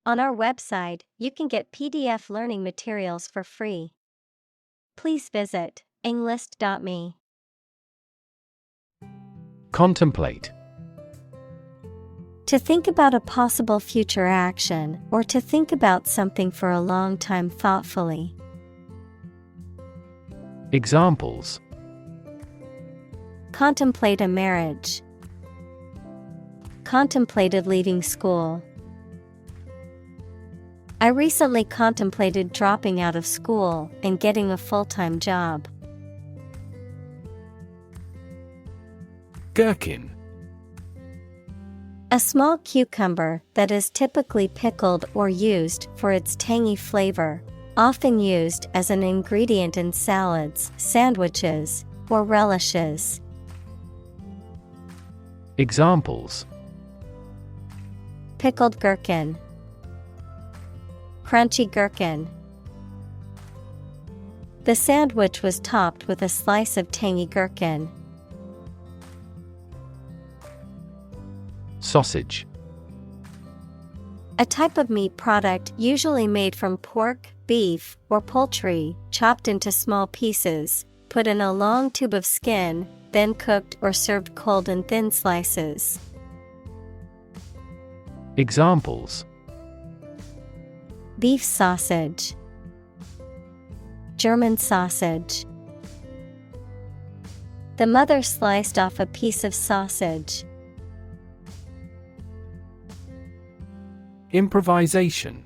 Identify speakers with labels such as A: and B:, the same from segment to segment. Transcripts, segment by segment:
A: On our website, you can get PDF learning materials for free. Please visit englist.me.
B: Contemplate.
A: To think about a possible future action, or to think about something for a long time thoughtfully.
B: Examples:
A: Contemplate a marriage. Contemplated leaving school. I recently contemplated dropping out of school and getting a full-time job.
B: Gherkin.
A: A small cucumber that is typically pickled or used for its tangy flavor, often used as an ingredient in salads, sandwiches, or relishes.
B: Examples:
A: Pickled gherkin. Crunchy gherkin. The sandwich was topped with a slice of tangy gherkin.
B: Sausage.
A: A type of meat product usually made from pork, beef, or poultry, chopped into small pieces, put in a long tube of skin, then cooked or served cold in thin slices.
B: Examples:
A: Beef sausage. German sausage. The mother sliced off a piece of sausage.
B: Improvisation.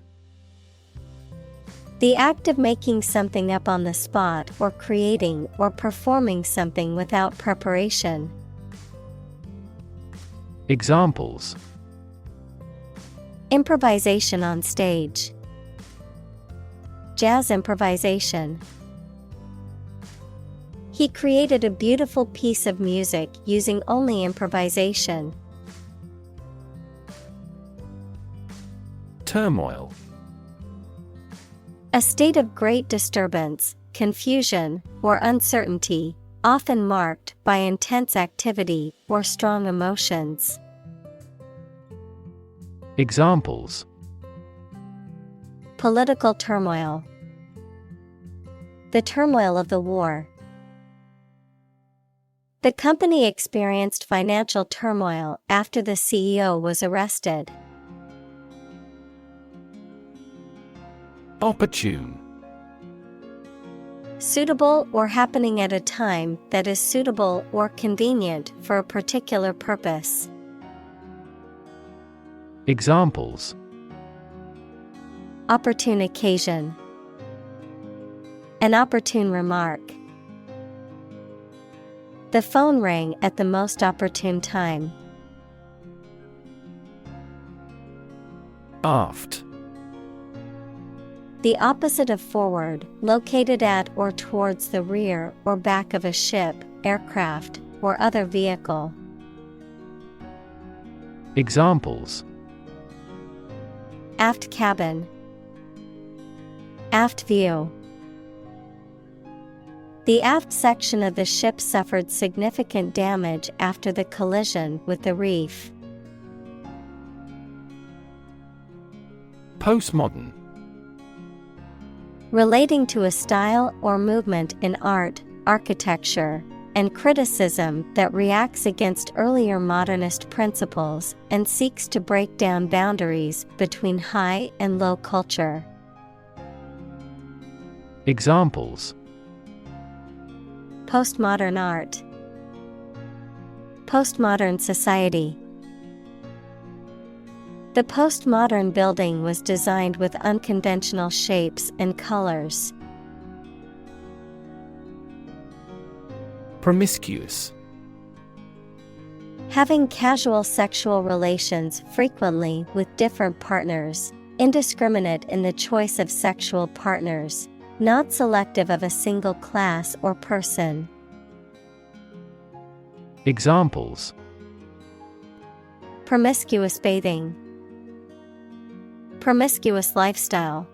A: The act of making something up on the spot or creating or performing something without preparation.
B: Examples:
A: Improvisation on stage. Jazz improvisation. He created a beautiful piece of music using only improvisation.
B: Turmoil.
A: A state of great disturbance, confusion, or uncertainty, often marked by intense activity or strong emotions.
B: Examples:
A: Political turmoil. The turmoil of the war. The company experienced financial turmoil after the CEO was arrested.
B: Opportune.
A: Suitable or happening at a time that is suitable or convenient for a particular purpose.
B: Examples:
A: Opportune occasion. An opportune remark. The phone rang at the most opportune time.
B: Aft.
A: The opposite of forward, located at or towards the rear or back of a ship, aircraft, or other vehicle.
B: Examples:
A: Aft cabin. Aft view. The aft section of the ship suffered significant damage after the collision with the reef.
B: Postmodern.
A: Relating to a style or movement in art, architecture, and criticism that reacts against earlier modernist principles and seeks to break down boundaries between high and low culture.
B: Examples:
A: Postmodern art. Postmodern society. The postmodern building was designed with unconventional shapes and colors.
B: Promiscuous.
A: Having casual sexual relations frequently with different partners, indiscriminate in the choice of sexual partners, not selective of a single class or person.
B: Examples:
A: Promiscuous bathing. Promiscuous lifestyle.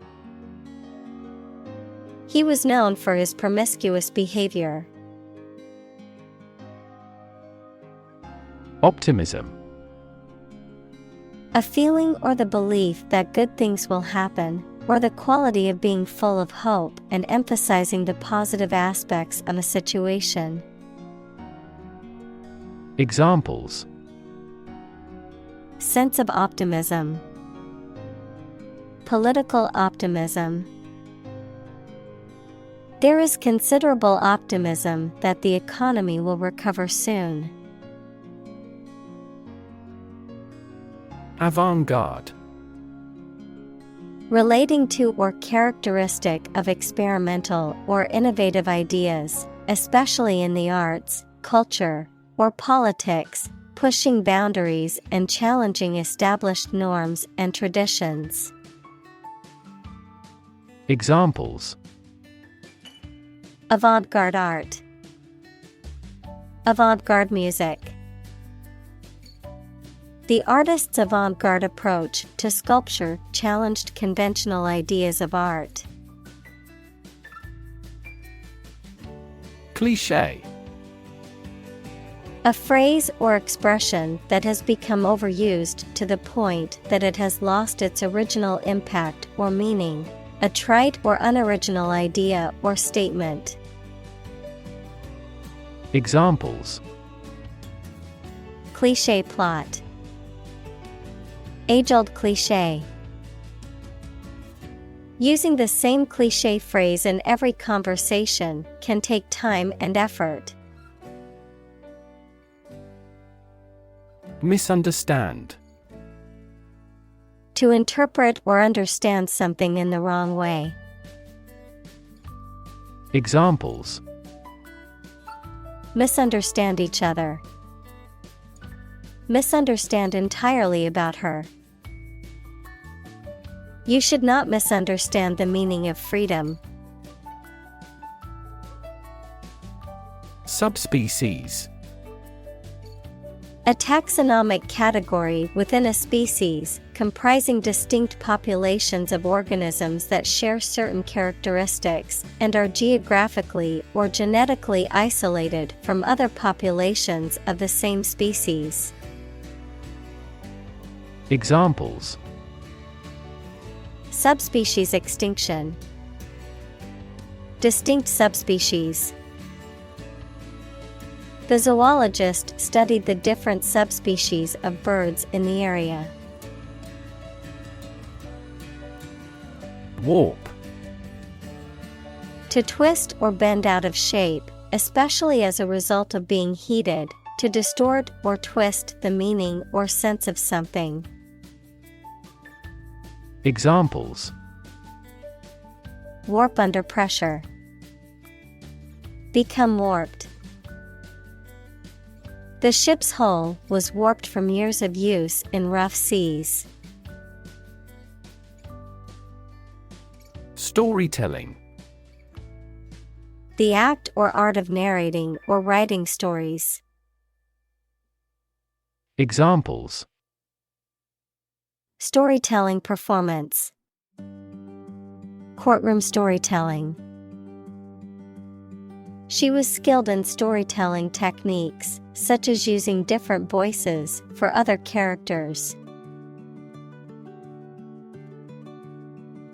A: He was known for his promiscuous behavior.
B: Optimism.
A: A feeling or the belief that good things will happen, or the quality of being full of hope and emphasizing the positive aspects of a situation.
B: Examples:
A: sense of optimism, political optimism. There is considerable optimism that the economy will recover soon.
B: Avant-garde.
A: Relating to or characteristic of experimental or innovative ideas, especially in the arts, culture, or politics, pushing boundaries and challenging established norms and traditions.
B: Examples:
A: avant-garde art, avant-garde music. The artist's avant-garde approach to sculpture challenged conventional ideas of art.
B: Cliché.
A: A phrase or expression that has become overused to the point that it has lost its original impact or meaning, a trite or unoriginal idea or statement.
B: Examples:
A: cliché plot, age-old cliché. Using the same cliché phrase in every conversation can take time and effort.
B: Misunderstand.
A: To interpret or understand something in the wrong way.
B: Examples:
A: misunderstand each other, misunderstand entirely about her. You should not misunderstand the meaning of freedom.
B: Subspecies.
A: A taxonomic category within a species, comprising distinct populations of organisms that share certain characteristics and are geographically or genetically isolated from other populations of the same species.
B: Examples:
A: subspecies extinction, distinct subspecies. The zoologist studied the different subspecies of birds in the area.
B: Warp.
A: To twist or bend out of shape, especially as a result of being heated, to distort or twist the meaning or sense of something.
B: Examples:
A: warp under pressure, become warped. The ship's hull was warped from years of use in rough seas.
B: Storytelling.
A: The act or art of narrating or writing stories.
B: Examples:
A: storytelling performance, courtroom storytelling. She was skilled in storytelling techniques, such as using different voices for other characters.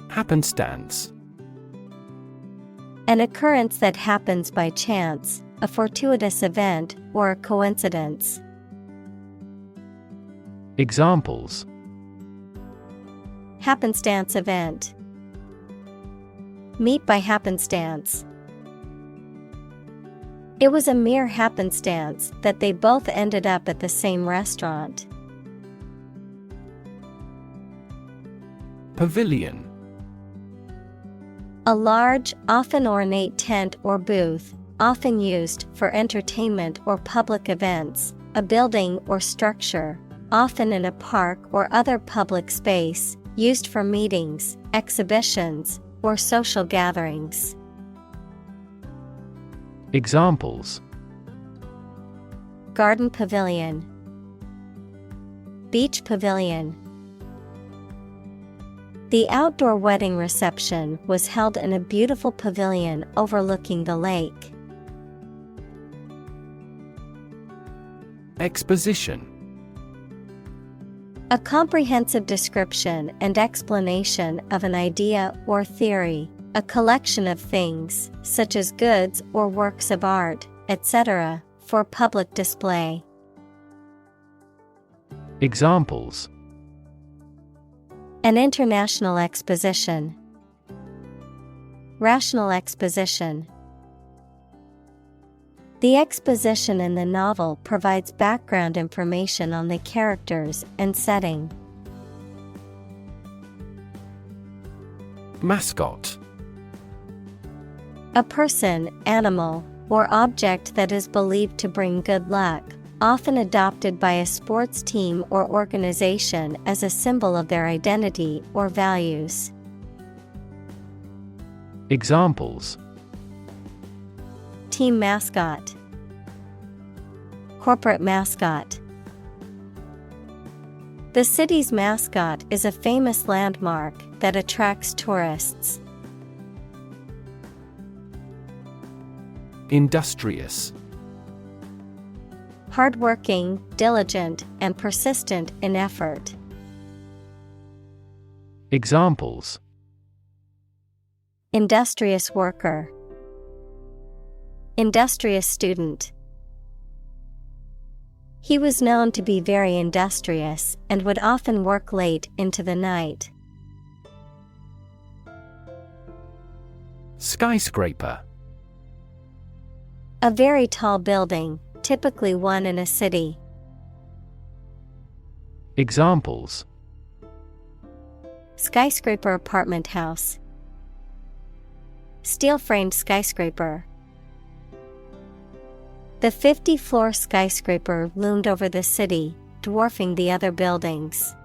B: Happenstance.
A: An occurrence that happens by chance, a fortuitous event, or a coincidence.
B: Examples:
A: happenstance event, meet by happenstance. It was a mere happenstance that they both ended up at the same restaurant.
B: Pavilion.
A: A large, often ornate tent or booth, often used for entertainment or public events, a building or structure, often in a park or other public space, used for meetings, exhibitions, or social gatherings.
B: Examples:
A: garden pavilion, beach pavilion. The outdoor wedding reception was held in a beautiful pavilion overlooking the lake.
B: Exposition.
A: A comprehensive description and explanation of an idea or theory, a collection of things, such as goods or works of art, etc., for public display.
B: Examples:
A: An international exposition. Rational exposition. The exposition in the novel provides background information on the characters and setting.
B: Mascot.
A: A person, animal, or object that is believed to bring good luck, often adopted by a sports team or organization as a symbol of their identity or values.
B: Examples:
A: Team mascot. Corporate mascot. The city's mascot is a famous landmark that attracts tourists.
B: Industrious.
A: Hardworking, diligent, and persistent in effort.
B: Examples:
A: Industrious worker. Industrious student. He was known to be very industrious and would often work late into the night.
B: Skyscraper.
A: A very tall building, typically one in a city.
B: Examples:
A: Skyscraper apartment house. Steel-framed skyscraper. The 50-floor skyscraper loomed over the city, dwarfing the other buildings.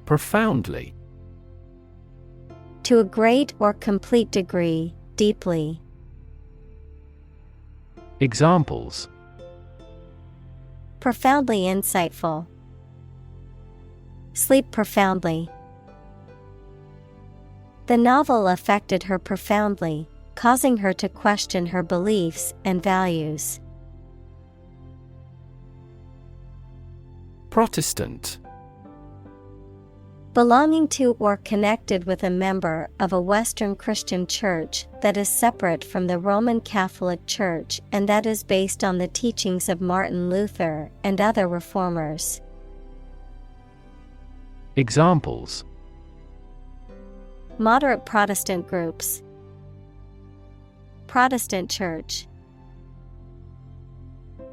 B: Profoundly.
A: To a great or complete degree, deeply.
B: Examples:
A: Profoundly insightful. Sleep profoundly. The novel affected her profoundly, causing her to question her beliefs and values.
B: Protestant.
A: Belonging to or connected with a member of a Western Christian church that is separate from the Roman Catholic Church and that is based on the teachings of Martin Luther and other reformers.
B: Examples:
A: Moderate Protestant groups. Protestant church.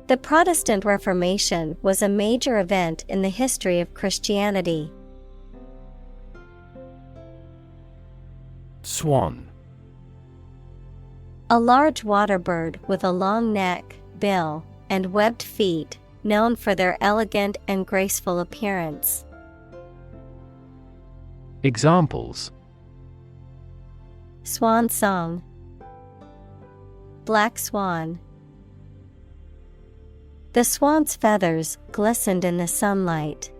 A: The Protestant Reformation was a major event in the history of Christianity.
B: Swan.
A: A large water bird with a long neck, bill, and webbed feet, known for their elegant and graceful appearance.
B: Examples:
A: Swan song. Black swan. The swan's feathers glistened in the sunlight.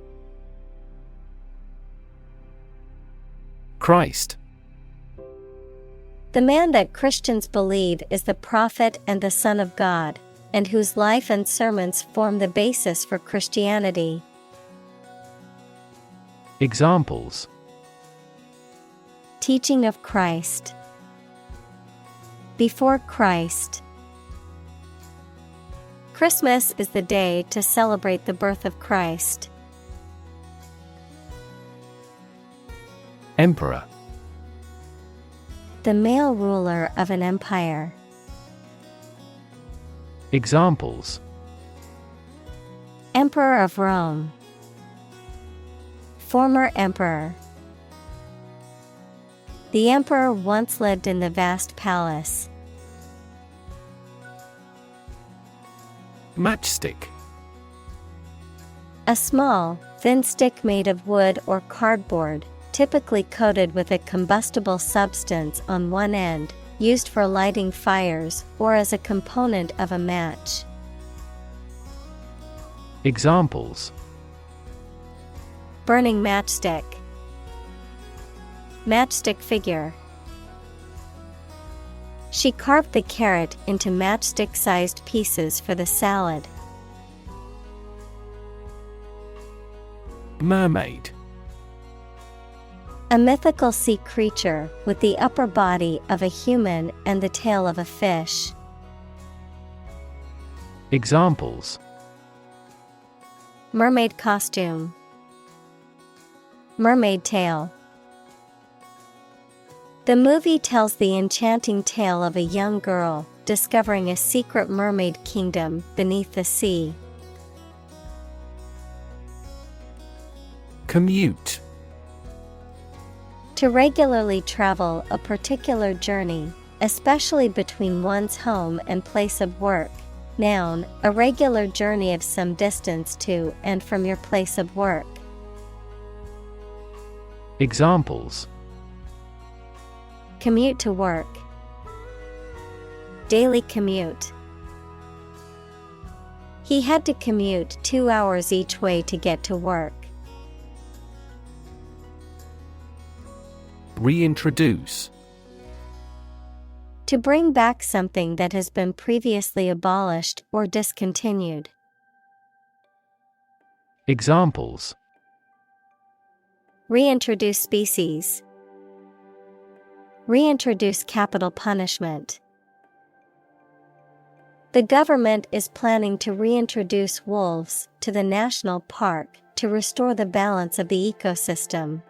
B: Christ.
A: The man that Christians believe is the prophet and the Son of God, and whose life and sermons form the basis for Christianity.
B: Examples:
A: Teaching of Christ. Before Christ. Christmas is the day to celebrate the birth of Christ.
B: Emperor.
A: The male ruler of an empire.
B: Examples:
A: Emperor of Rome. Former emperor. The emperor once lived in the vast palace.
B: Matchstick.
A: A small, thin stick made of wood or cardboard, typically coated with a combustible substance on one end, used for lighting fires or as a component of a match.
B: Examples:
A: Burning matchstick. Matchstick figure. She carved the carrot into matchstick-sized pieces for the salad.
B: Mermaid.
A: A mythical sea creature with the upper body of a human and the tail of a fish.
B: Examples:
A: Mermaid costume. Mermaid tale. The movie tells the enchanting tale of a young girl discovering a secret mermaid kingdom beneath the sea.
B: Commute.
A: To regularly travel a particular journey, especially between one's home and place of work. Noun, a regular journey of some distance to and from your place of work.
B: Examples:
A: Commute to work. Daily commute. He had to commute 2 hours each way to get to work.
B: Reintroduce.
A: To bring back something that has been previously abolished or discontinued.
B: Examples:
A: Reintroduce species. Reintroduce capital punishment. The government is planning to reintroduce wolves to the national park to restore the balance of the ecosystem.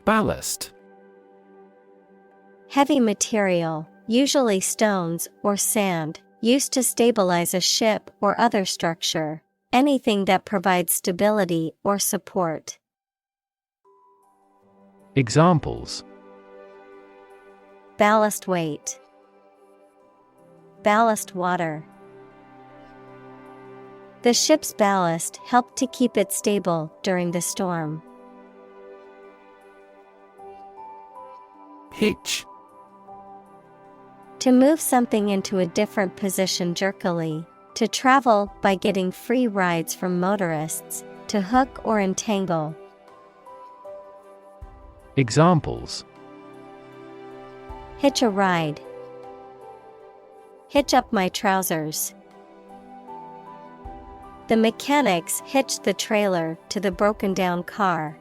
B: Ballast.
A: Heavy material, usually stones or sand, used to stabilize a ship or other structure. Anything that provides stability or support.
B: Examples:
A: Ballast weight. Ballast water. The ship's ballast helped to keep it stable during the storm.
B: Hitch.
A: To move something into a different position jerkily. To travel by getting free rides from motorists. To hook or entangle.
B: Examples:
A: Hitch a ride. Hitch up my trousers. The mechanics hitched the trailer to the broken down car.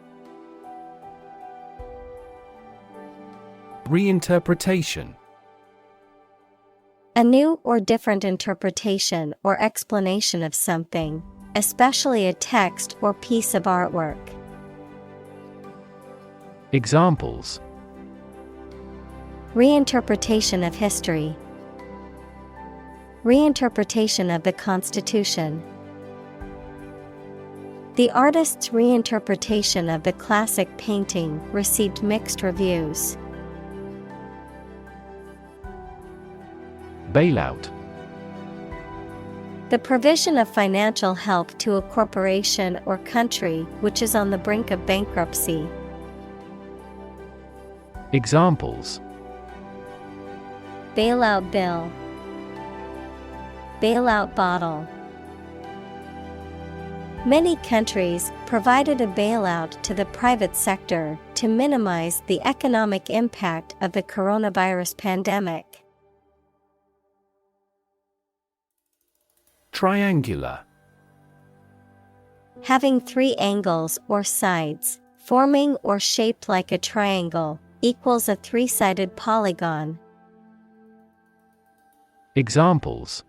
B: Reinterpretation.
A: A new or different interpretation or explanation of something, especially a text or piece of artwork.
B: Examples:
A: Reinterpretation of history. Reinterpretation of the Constitution. The artist's reinterpretation of the classic painting received mixed reviews.
B: Bailout.
A: The provision of financial help to a corporation or country which is on the brink of bankruptcy.
B: Examples:
A: Bailout bill. Bailout bottle. Many countries provided a bailout to the private sector to minimize the economic impact of the coronavirus pandemic.
B: Triangular.
A: Having 3 angles or sides, forming or shaped like a triangle, equals a 3-sided polygon.
B: Examples: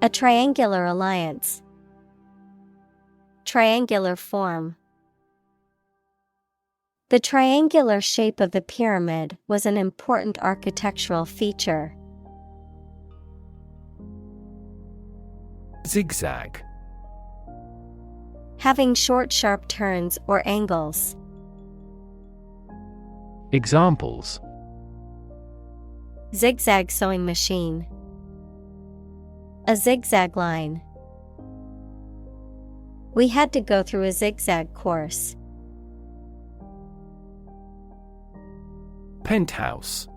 A: A triangular alliance. Triangular form. The triangular shape of the pyramid was an important architectural feature.
B: Zigzag.
A: Having short, sharp turns or angles.
B: Examples:
A: Zigzag sewing machine. A zigzag line. We had to go through a zigzag course.
B: Penthouse.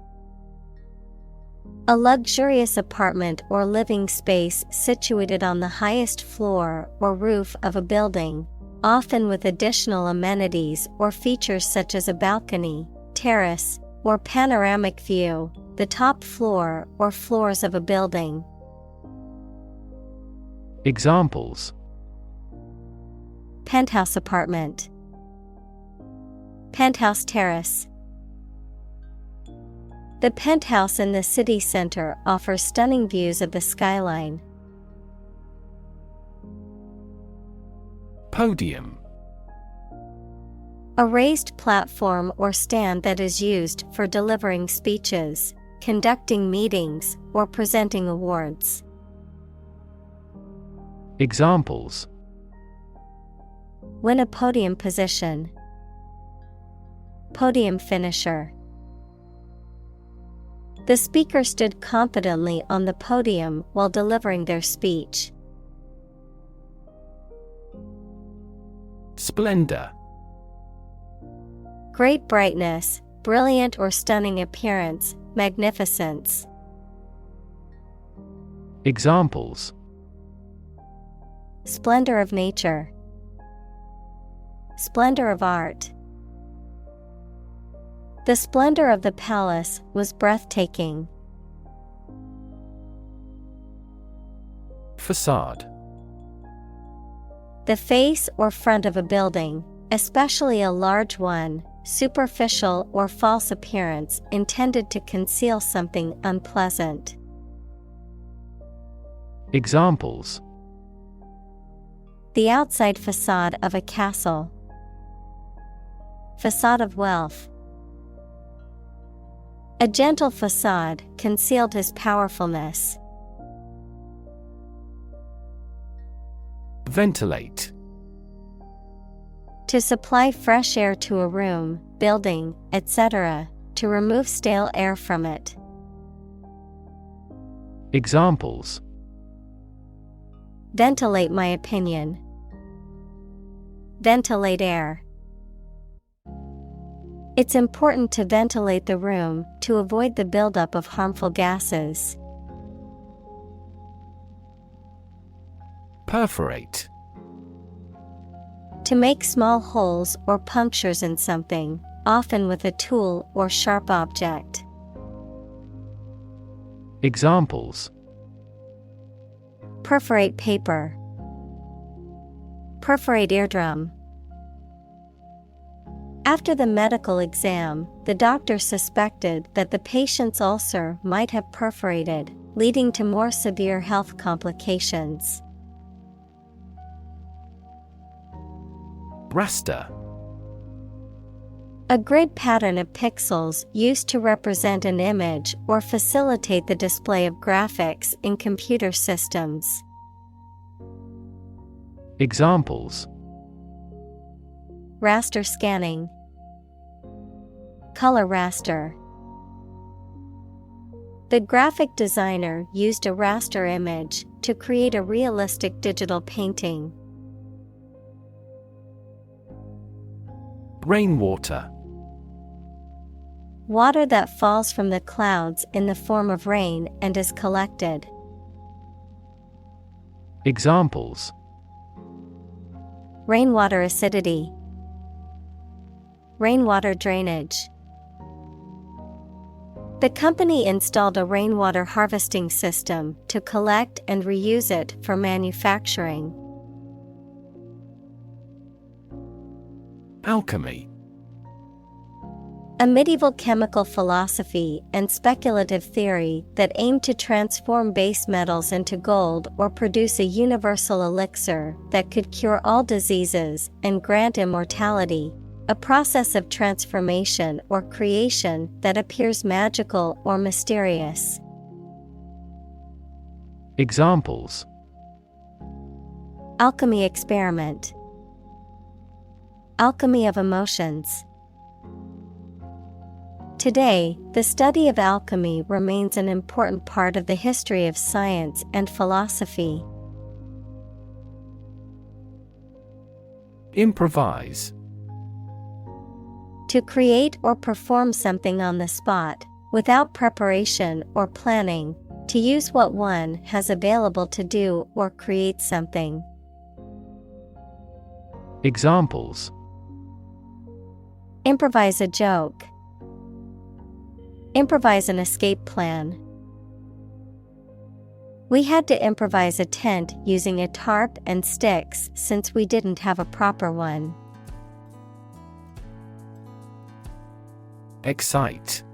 A: A luxurious apartment or living space situated on the highest floor or roof of a building, often with additional amenities or features such as a balcony, terrace, or panoramic view, the top floor or floors of a building.
B: Examples:
A: penthouse apartment, penthouse terrace. The penthouse in the city center offers stunning views of the skyline.
B: Podium.
A: A raised platform or stand that is used for delivering speeches, conducting meetings, or presenting awards.
B: Examples:
A: win a podium position, podium finisher. The speaker stood confidently on the podium while delivering their speech.
B: Splendor.
A: Great brightness, brilliant or stunning appearance, magnificence.
B: Examples:
A: splendor of nature, splendor of art. The splendor of the palace was breathtaking.
B: Facade.
A: The face or front of a building, especially a large one, superficial or false appearance intended to conceal something unpleasant.
B: Examples:
A: the outside facade of a castle, facade of wealth. A gentle facade concealed his powerfulness.
B: Ventilate.
A: To supply fresh air to a room, building, etc., to remove stale air from it.
B: Examples:
A: ventilate my opinion, ventilate air. It's important to ventilate the room to avoid the buildup of harmful gases.
B: Perforate.
A: To make small holes or punctures in something, often with a tool or sharp object.
B: Examples:
A: perforate paper, perforate eardrum. After the medical exam, the doctor suspected that the patient's ulcer might have perforated, leading to more severe health complications.
B: Raster.
A: A grid pattern of pixels used to represent an image or facilitate the display of graphics in computer systems.
B: Examples:
A: raster scanning, color raster. The graphic designer used a raster image to create a realistic digital painting.
B: Rainwater.
A: Water that falls from the clouds in the form of rain and is collected.
B: Examples:
A: rainwater acidity, rainwater drainage. The company installed a rainwater harvesting system to collect and reuse it for manufacturing.
B: Alchemy.
A: A medieval chemical philosophy and speculative theory that aimed to transform base metals into gold or produce a universal elixir that could cure all diseases and grant immortality, a process of transformation or creation that appears magical or mysterious.
B: Examples:
A: alchemy experiment, alchemy of emotions. Today, the study of alchemy remains an important part of the history of science and philosophy.
B: Improvise.
A: To create or perform something on the spot, without preparation or planning, to use what one has available to do or create something.
B: Examples:
A: improvise a joke, improvise an escape plan. We had to improvise a tent using a tarp and sticks since we didn't have a proper one.
B: Excite.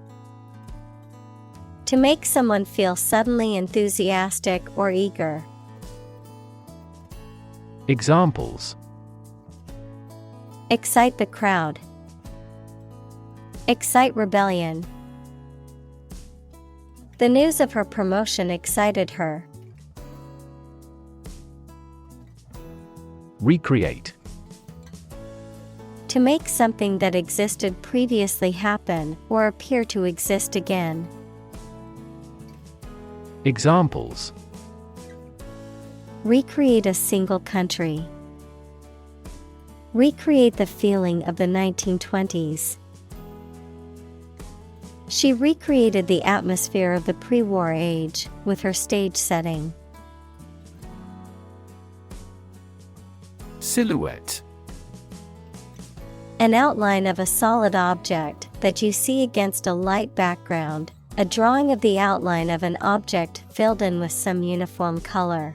A: To make someone feel suddenly enthusiastic or eager.
B: Examples:
A: Excite the crowd. Excite rebellion. The news of her promotion excited her.
B: Recreate.
A: To make something that existed previously happen or appear to exist again.
B: Examples:
A: Recreate a single country. Recreate the feeling of the 1920s. She recreated the atmosphere of the pre-war age with her stage setting.
B: Silhouette.
A: An outline of a solid object that you see against a light background, a drawing of the outline of an object filled in with some uniform color.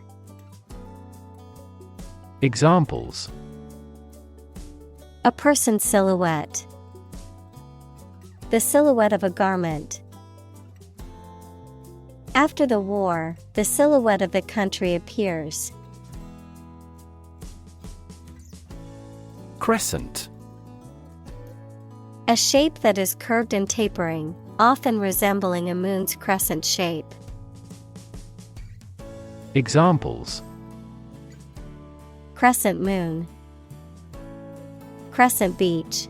B: Examples:
A: A person's silhouette. The silhouette of a garment. After the war, the silhouette of the country appears.
B: Crescent.
A: A shape that is curved and tapering, often resembling a moon's crescent shape.
B: Examples:
A: Crescent moon. Crescent beach.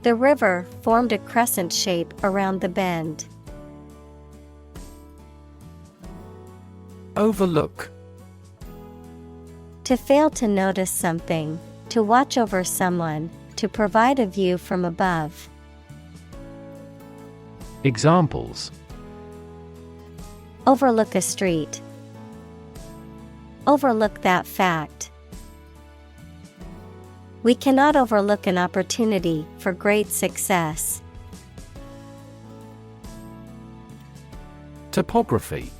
A: The river formed a crescent shape around the bend.
B: Overlook.
A: To fail to notice something, to watch over someone, to provide a view from above.
B: Examples:
A: Overlook a street. Overlook that fact. We cannot overlook an opportunity for great success.
B: Topography.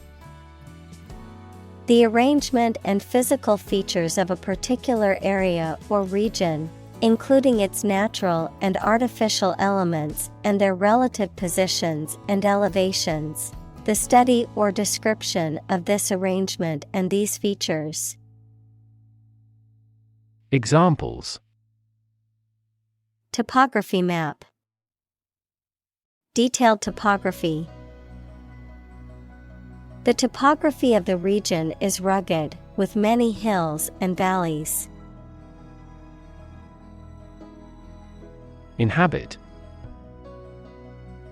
A: The arrangement and physical features of a particular area or region, including its natural and artificial elements and their relative positions and elevations. The study or description of this arrangement and these features.
B: Examples:
A: Topography map. Detailed topography. The topography of the region is rugged, with many hills and valleys.
B: Inhabit.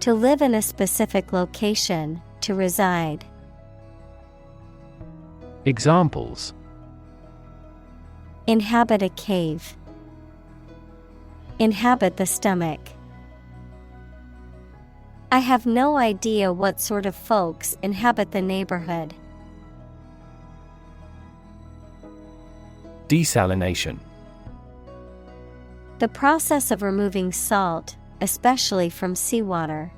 A: To live in a specific location, to reside.
B: Examples:
A: Inhabit a cave. Inhabit the stomach. I have no idea what sort of folks inhabit the neighborhood.
B: Desalination.
A: The process of removing salt, especially from seawater.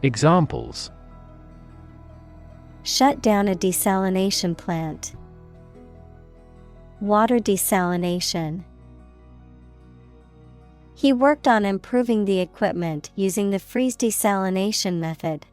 B: Examples:
A: Shut down a desalination plant. Water desalination. He worked on improving the equipment using the freeze desalination method.